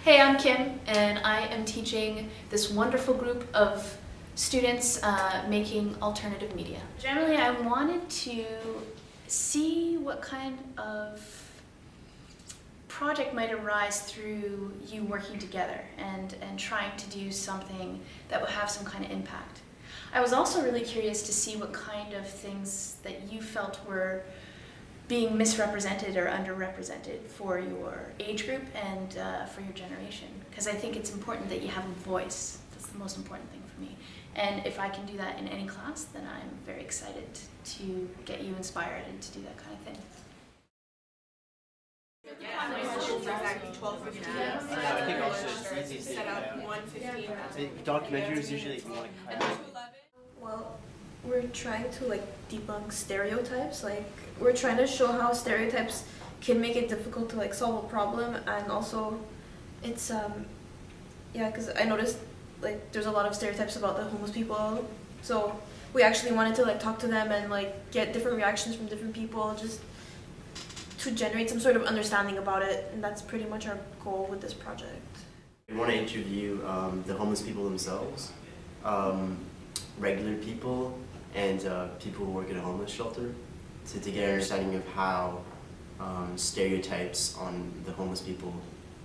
Hey, I'm Kim, and I am teaching this wonderful group of students making alternative media. Generally, I wanted to see what kind of project might arise through you working together and trying to do something that will have some kind of impact. I was also really curious to see what kind of things that you felt were being misrepresented or underrepresented for your age group and for your generation. Because I think it's important that you have a voice. That's the most important thing for me. And if I can do that in any class, then I'm very excited to get you inspired and to do that kind of thing. I think also it's easy to set up 1:15. Documentaries usually you want to cut. Well, we're trying to debunk stereotypes. We're trying to show how stereotypes can make it difficult to solve a problem, and also it's yeah, because I noticed there's a lot of stereotypes about the homeless people, so we actually wanted to talk to them and get different reactions from different people, just to generate some sort of understanding about it, and that's pretty much our goal with this project. We want to interview the homeless people themselves, regular people, and people who work at a homeless shelter, to get an understanding of how stereotypes on the homeless people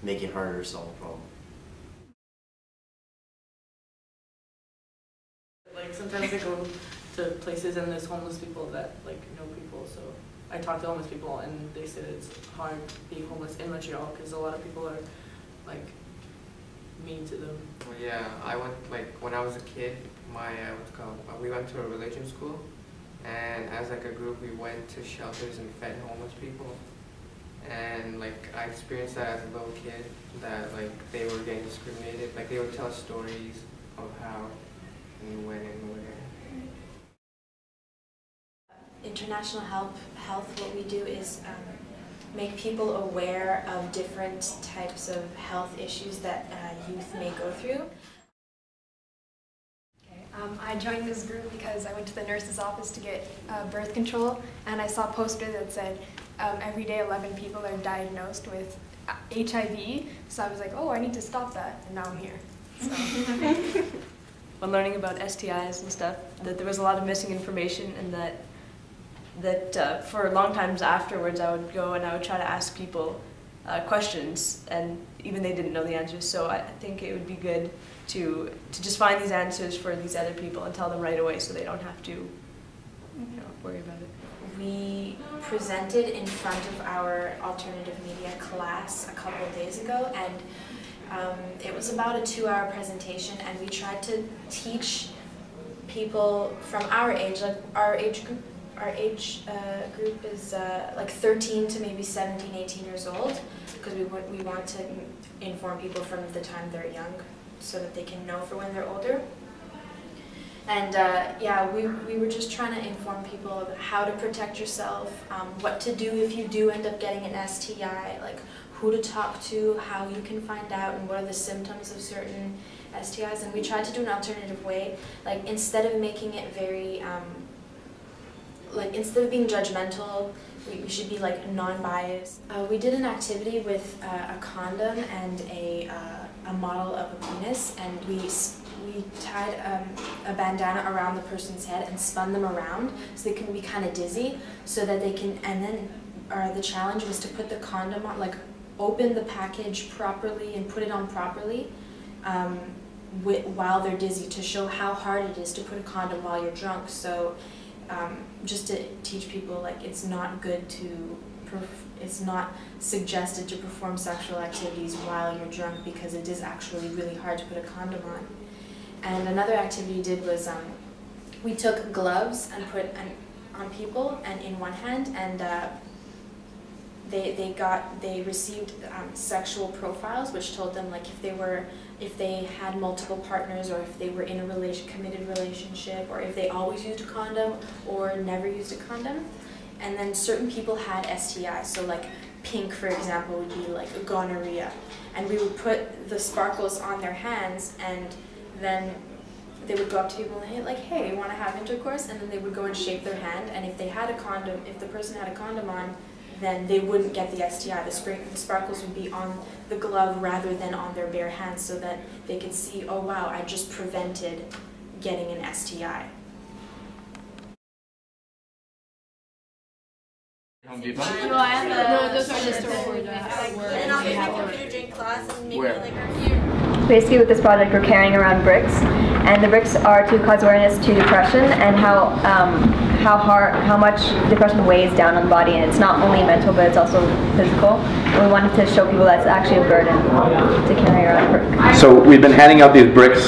make it harder to solve a problem. Sometimes I go to places and there's homeless people that know people, so I talk to homeless people and they said it's hard being homeless in Montreal because a lot of people are mean to them. Well, yeah, I went when I was a kid. We went to a religion school, and as a group we went to shelters and fed homeless people, and I experienced that as a little kid, that they were getting discriminated. They would tell stories of how and when and where. International Health, what we do is make people aware of different types of health issues that youth may go through. I joined this group because I went to the nurse's office to get birth control, and I saw a poster that said every day 11 people are diagnosed with HIV, so I was like, oh, I need to stop that, and now I'm here. So. When learning about STIs and stuff, that there was a lot of missing information, and that for long times afterwards I would go and I would try to ask people questions, and even they didn't know the answers, so I think it would be good to just find these answers for these other people and tell them right away so they don't have to worry about it. We presented in front of our alternative media class a couple of days ago, and it was about a 2-hour presentation, and we tried to teach people from our age, our age group is 13 to maybe 17, 18 years old, because we want to inform people from the time they're young so that they can know for when they're older. And yeah, we were just trying to inform people of how to protect yourself, what to do if you do end up getting an STI, who to talk to, how you can find out, and what are the symptoms of certain STIs. And we tried to do an alternative way, instead of making it very instead of being judgmental, we should be non-biased. We did an activity with a condom and a model of a penis, and we tied a bandana around the person's head and spun them around so they can be kind of dizzy, so that they can, and then the challenge was to put the condom on, open the package properly and put it on properly while they're dizzy, to show how hard it is to put a condom while you're drunk. So just to teach people it's not good to, it's not suggested to perform sexual activities while you're drunk, because it is actually really hard to put a condom on. And another activity we did was we took gloves and put on people and in one hand, and they received sexual profiles which told them if they had multiple partners, or if they were in a committed relationship, or if they always used a condom or never used a condom. And then certain people had STIs, so pink, for example, would be a gonorrhea, and we would put the sparkles on their hands, and then they would go up to people and hey, you want to have intercourse? And then they would go and shake their hand, and if they had a condom, if the person had a condom on, then they wouldn't get the STI. The sparkles would be on the glove rather than on their bare hands, so that they could see, oh wow, I just prevented getting an STI. Home Depot? No, I have And I'll make a computer during class and maybe like Basically with this project we're carrying around bricks, and the bricks are to cause awareness to depression and how much depression weighs down on the body, and it's not only mental but it's also physical. And we wanted to show people that's actually a burden to carry around a brick. So we've been handing out these bricks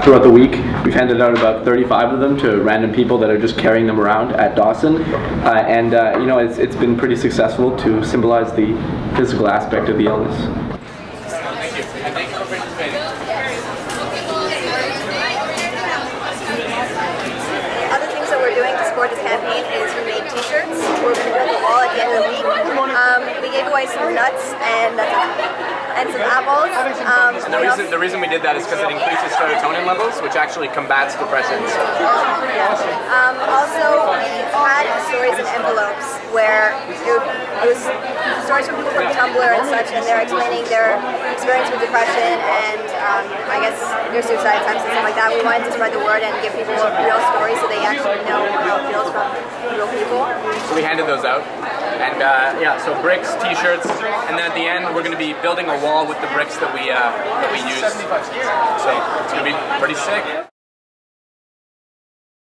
throughout the week. We've handed out about 35 of them to random people that are just carrying them around at Dawson, you know, it's been pretty successful to symbolize the physical aspect of the illness. Thank you. And thank you for participating. Other things that we're doing to support this campaign is we made t-shirts. We're going to build a wall at the end of the week. We gave away some nuts and some apples. And the reason we did that is because it increases serotonin levels, which actually combats depression. Also, we had stories in envelopes where it was stories from people from Tumblr and such, and they're explaining their experience with depression and I guess their suicide attempts and stuff like that. We wanted to spread the word and give people real stories so they actually know how it feels from real people. So we handed those out, and yeah, so bricks, t-shirts, and then at the end we're going to be building a wall with the bricks that we use. So it's going to be pretty sick.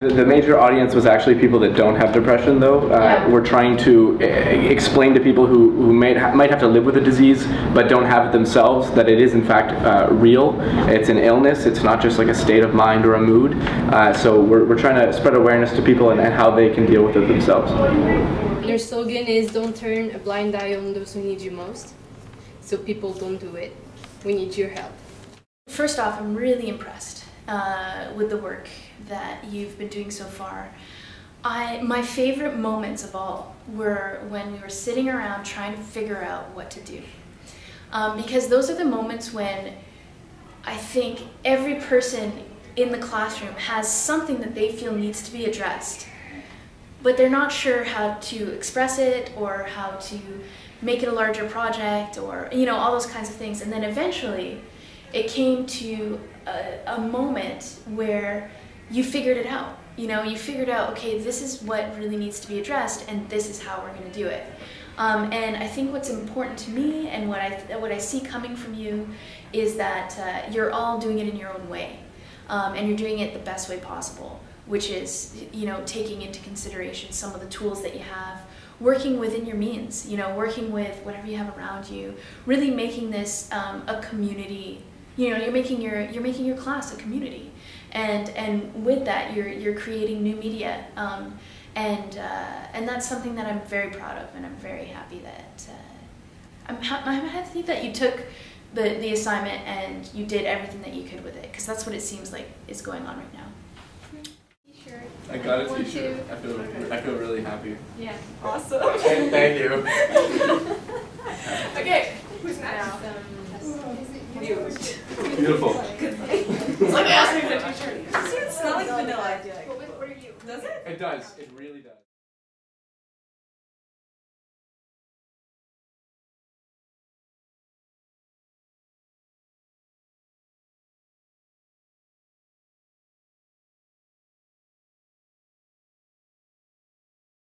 The major audience was actually people that don't have depression, though. We're trying to explain to people who might have to live with the disease but don't have it themselves that it is in fact real. It's an illness. It's not just like a state of mind or a mood. So we're trying to spread awareness to people and how they can deal with it themselves. Their slogan is "Don't turn a blind eye on those who need you most." So people don't do it. We need your help. First off, I'm really impressed with the work that you've been doing so far. My favorite moments of all were when we were sitting around trying to figure out what to do. Because those are the moments when I think every person in the classroom has something that they feel needs to be addressed, but they're not sure how to express it or how to make it a larger project or, you know, all those kinds of things. And then eventually it came to a moment where you figured it out. You know, you figured out, okay, this is what really needs to be addressed and this is how we're going to do it. And I think what's important to me and what I see coming from you is that you're all doing it in your own way. And you're doing it the best way possible, which is, you know, taking into consideration some of the tools that you have, working within your means, you know, working with whatever you have around you, really making this a community. You know, you're making your class a community, and with that you're creating new media, and that's something that I'm very proud of, and I'm very happy that I'm happy that you took the assignment and you did everything that you could with it, because that's what it seems like is going on right now. T-shirt. I got a t-shirt. I feel really happy. Yeah. Awesome. Thank you. Okay. Who's next? Beautiful. It's like asking for a t-shirt. Does it smell like vanilla? What are you? Does it? It does. It really does.